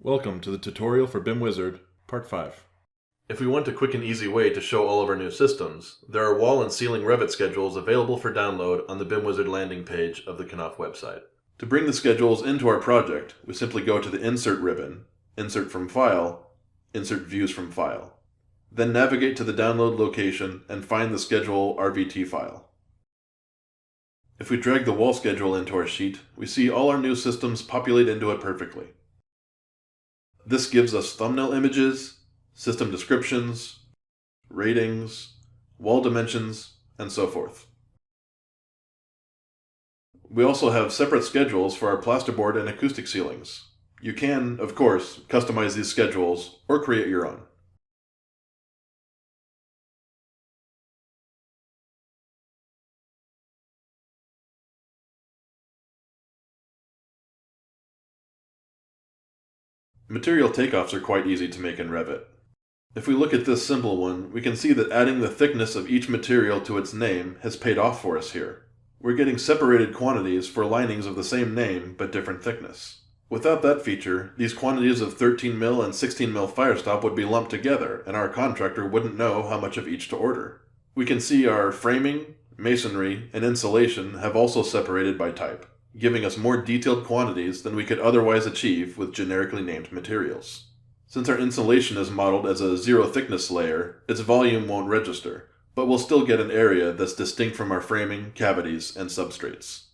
Welcome to the tutorial for BIM Wizard, Part 5. If we want a quick and easy way to show all of our new systems, there are wall and ceiling Revit schedules available for download on the BIM Wizard landing page of the Knauf website. To bring the schedules into our project, we simply go to the Insert ribbon, Insert from File, Insert Views from File. Then navigate to the download location and find the schedule RVT file. If we drag the wall schedule into our sheet, we see all our new systems populate into it perfectly. This gives us thumbnail images, system descriptions, ratings, wall dimensions, and so forth. We also have separate schedules for our plasterboard and acoustic ceilings. You can, of course, customize these schedules or create your own. Material takeoffs are quite easy to make in Revit. If we look at this simple one, we can see that adding the thickness of each material to its name has paid off for us here. We're getting separated quantities for linings of the same name but different thickness. Without that feature, these quantities of 13mm and 16mm firestop would be lumped together, and our contractor wouldn't know how much of each to order. We can see our framing, masonry, and insulation have also separated by type, giving us more detailed quantities than we could otherwise achieve with generically named materials. Since our insulation is modeled as a zero thickness layer, its volume won't register, but we'll still get an area that's distinct from our framing, cavities, and substrates.